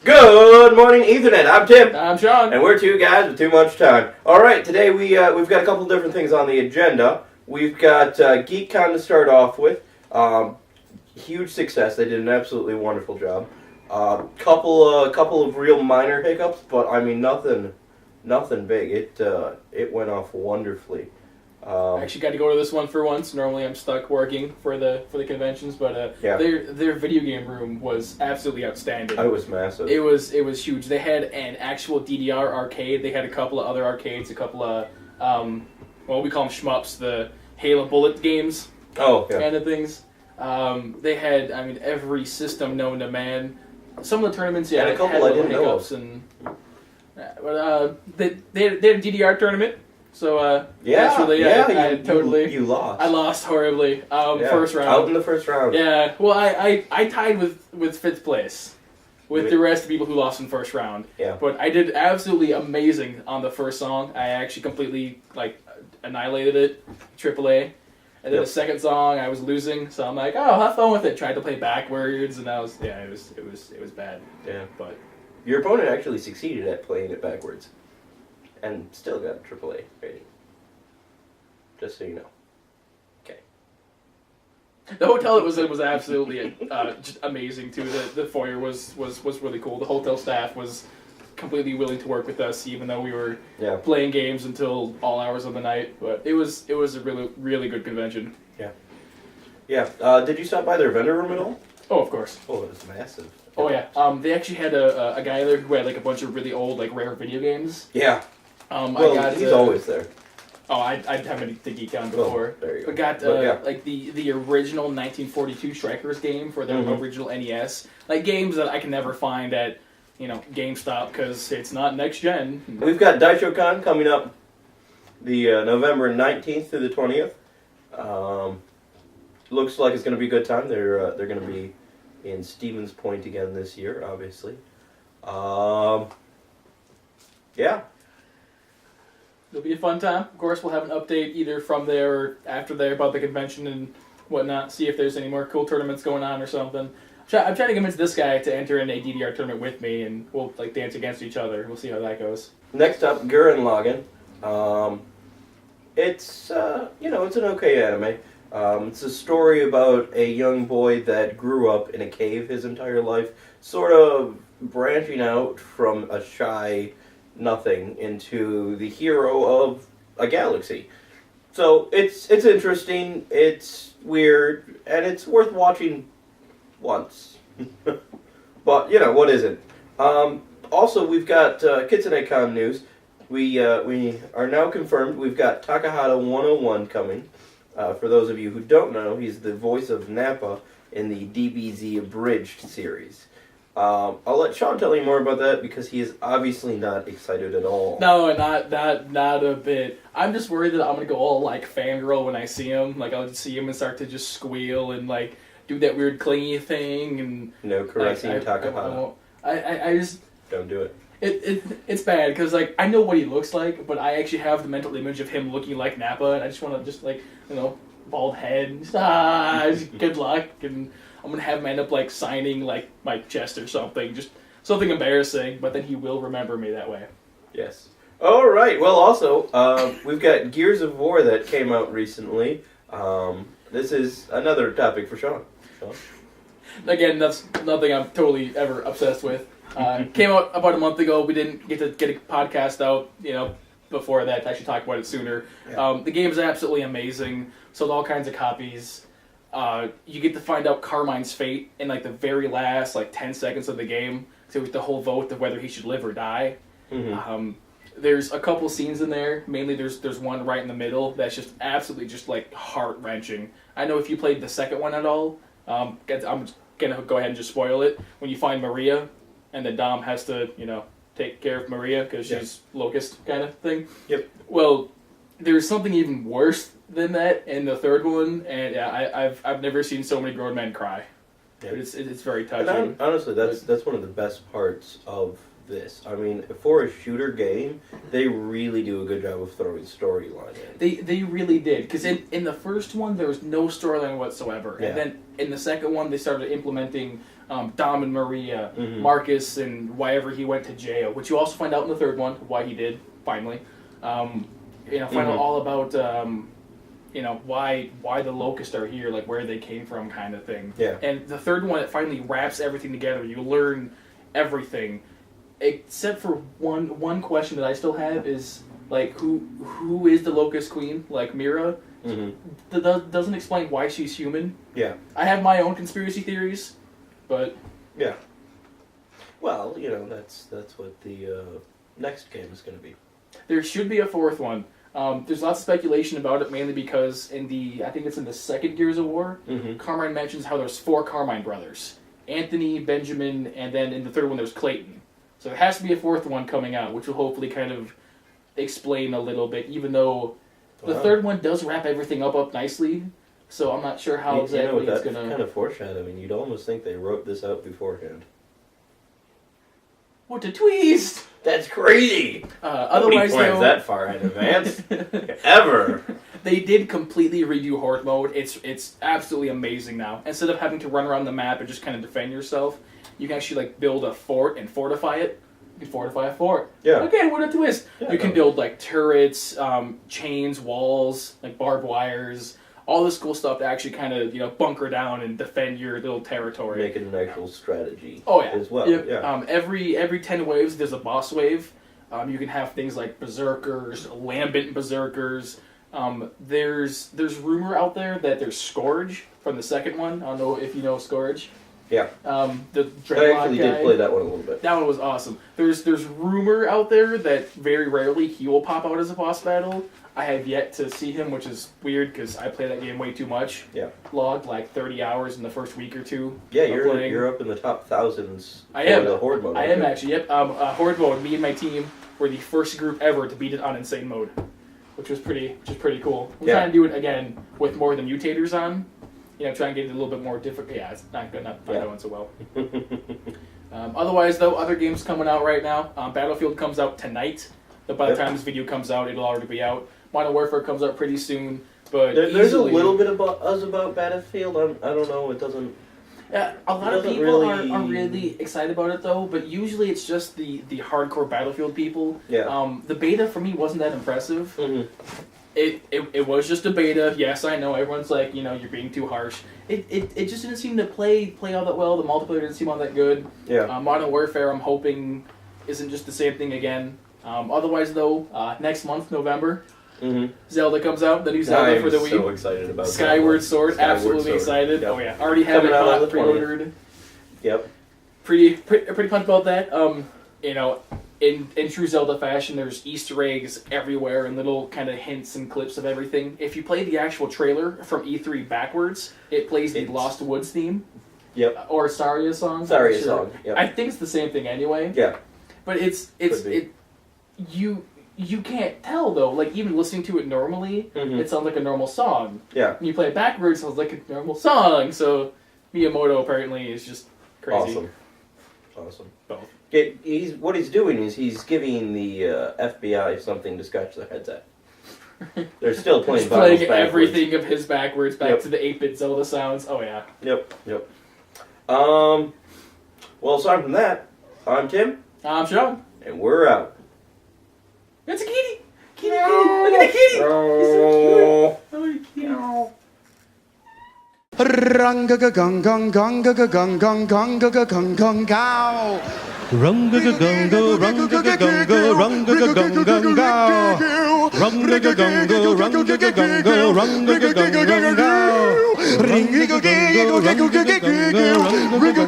Good morning, Ethernet. I'm Tim. I'm Sean. And we're two guys with too much time. All right, today we've got a couple different things on the agenda. We've got GeekCon to start off with. Huge success. They did an absolutely wonderful job. Couple of real minor hiccups, but I mean nothing big. It went off wonderfully. I actually got to go to this one for once. Normally I'm stuck working for the conventions, but their video game room was absolutely outstanding. It was massive. It was huge. They had an actual DDR arcade. They had a couple of other arcades, a couple of we call them shmups, the Halo Bullet games. Oh, yeah. Kind of things. They had, every system known to man. Some of the tournaments, and a couple I didn't know of. They had a DDR tournament. So, I you lost. I lost horribly. First round. Out in the first round. Yeah, well, I tied with fifth place with the rest of the people who lost in first round. Yeah. But I did absolutely amazing on the first song. I actually completely, annihilated it, AAA. And then the second song, I was losing, so I'm like, oh, have fun with it. Tried to play backwards, and it was bad. Yeah. But your opponent actually succeeded at playing it backwards. And still got a AAA rating. Just so you know. Okay. The hotel was absolutely just amazing too. The foyer was really cool. The hotel staff was completely willing to work with us, even though we were playing games until all hours of the night. But it was a really good convention. Yeah. Yeah. Did you stop by their vendor room at all? Oh, of course. Oh, it was massive. Oh yeah. They actually had a guy there who had a bunch of really old rare video games. Yeah. He's always there. Oh, I haven't to geek on before. Oh, there you go. But got the original 1942 Strikers game for the original NES. Games that I can never find at GameStop because it's not next gen. We've got Daisho Kon coming up the November 19th through the 20th. Looks like it's going to be a good time. They're going to be in Stevens Point again this year, obviously. Yeah. It'll be a fun time. Of course, we'll have an update either from there or after there about the convention and whatnot. See if there's any more cool tournaments going on or something. I'm trying to convince this guy to enter in a DDR tournament with me, and we'll dance against each other. We'll see how that goes. Next up, Gurren Lagann. It's it's an okay anime. It's a story about a young boy that grew up in a cave his entire life, sort of branching out from a shy nothing into the hero of a galaxy. So it's interesting, it's weird, and it's worth watching once. But, what isn't? Also, we've got Kitsune Kon news. We are now confirmed we've got Takahata 101 coming. For those of you who don't know, he's the voice of Nappa in the DBZ Abridged series. I'll let Sean tell you more about that because he is obviously not excited at all. No, not a bit. I'm just worried that I'm gonna go all fangirl when I see him. I'll just see him and start to just squeal and do that weird clingy thing and caressing Takahata. I just don't do it. It's bad because I know what he looks like, but I actually have the mental image of him looking like Nappa, and I just want to bald head. Just good luck, and I'm gonna have him end up signing my chest or something, just something embarrassing. But then he will remember me that way. Yes. All right. Well, also we've got Gears of War that came out recently. This is another topic for Sean. Again, that's nothing I'm totally ever obsessed with. Came out about a month ago. We didn't get to get a podcast out, before that to actually talk about it sooner. Yeah. The game is absolutely amazing. Sold all kinds of copies. You get to find out Carmine's fate in the very last 10 seconds of the game. So with the whole vote of whether he should live or die. Mm-hmm. There's a couple scenes in there. Mainly there's one right in the middle that's just absolutely just heart wrenching. I know if you played the second one at all, I'm gonna go ahead and just spoil it. When you find Maria, and the Dom has to take care of Maria because she's Locust kind of thing. Yep. Well, there's something even worse than that in the third one, and I've never seen so many grown men cry. Yeah. But it's very touching. And honestly, that's one of the best parts of this. I mean, for a shooter game, they really do a good job of throwing storyline in. They really did, because in the first one there was no storyline whatsoever, and then in the second one, they started implementing Dom and Maria, Mhm. Marcus, and why ever he went to jail, which you also find out in the third one, why he did, finally. Find out all about, why the Locusts are here, like where they came from kind of thing. Yeah. And the third one, it finally wraps everything together. You learn everything. Except for one question that I still have is, like, who is the Locust Queen? Like, Mira? Mm-hmm. Doesn't explain why she's human. Yeah. I have my own conspiracy theories, but... Yeah. Well, that's what the next game is going to be. There should be a fourth one. There's lots of speculation about it, mainly because I think it's in the second Gears of War, Carmine mentions how there's 4 Carmine brothers. Anthony, Benjamin, and then in the third one there's Clayton. So there has to be a fourth one coming out, which will hopefully kind of explain a little bit, even though the third one does wrap everything up nicely. So I'm not sure how exactly it's going to... kind of foreshadowing. You'd almost think they wrote this out beforehand. What a twist! That's crazy! Otherwise, nobody plans that far in advance. Ever! They did completely redo Horde mode. It's absolutely amazing now. Instead of having to run around the map and just kind of defend yourself, you can actually build a fort and fortify it. You can fortify a fort. Yeah. Again, what a twist! Yeah, you can build turrets, chains, walls, barbed wires, all this cool stuff to actually kind of bunker down and defend your little territory. Make it an actual strategy. Oh yeah. As well. Yep. Yeah. Every 10 waves there's a boss wave. You can have things like berserkers, lambent berserkers. There's rumor out there that there's Scourge from the second one. I don't know if you know Scourge. Yeah. The I Dreadlock actually guy. did play that one a little bit. That one was awesome. There's rumor out there that very rarely he will pop out as a boss battle. I have yet to see him, which is weird because I play that game way too much. Yeah. Logged 30 hours in the first week or two. Yeah, you're up in the top thousands. I am. For the Horde mode. I am actually. Yep. Horde mode. Me and my team were the first group ever to beat it on insane mode, which was pretty cool. We're trying to do it again with more of the mutators on. Try and get it a little bit more difficult. Yeah, it's not good. Not going so well. Otherwise, though, other games coming out right now. Battlefield comes out tonight. But by the time this video comes out, it'll already be out. Modern Warfare comes out pretty soon. But there's a little bit about Battlefield. I don't know. It doesn't. Yeah, a lot of people are really excited about it though. But usually it's just the hardcore Battlefield people. Yeah. The beta for me wasn't that impressive. Mm-hmm. It was just a beta. Yes, I know everyone's like, you're being too harsh. It just didn't seem to play all that well. The multiplayer didn't seem all that good. Yeah. Modern Warfare, I'm hoping, isn't just the same thing again. Otherwise, though, next month, November, Zelda comes out. The new Zelda for the Wii. I'm so excited about Skyward Sword. Absolutely excited. Yep. Oh yeah, already have it bought, pre-ordered. Yep. Pretty pumped about that. In true Zelda fashion, there's Easter eggs everywhere and little kind of hints and clips of everything. If you play the actual trailer from E3 backwards, it plays the Lost Woods theme. Yep. Or Saria's song. Saria's song. Yep. I think it's the same thing anyway. Yeah. But you can't tell though. Even listening to it normally, it sounds like a normal song. Yeah. When you play it backwards, it sounds like a normal song. So Miyamoto apparently is just crazy. Awesome. Both. What he's doing is he's giving the FBI something to scratch their heads at. They're still playing playing everything of his backwards back to the 8-bit Zelda sounds. Oh yeah. Yep. Well, aside from that, I'm Tim. I'm Sean. And we're out. It's a kitty! Kitty! Look at the kitty! He's so cute! Oh, kitty. Ranga gong gong gong gong gong gong gong gong gong gow. Runga gungo, runga gungo, runga gung gung go. Runga gungo, runga gungo, runga gung gung go. Ring a go, runga gungo, runga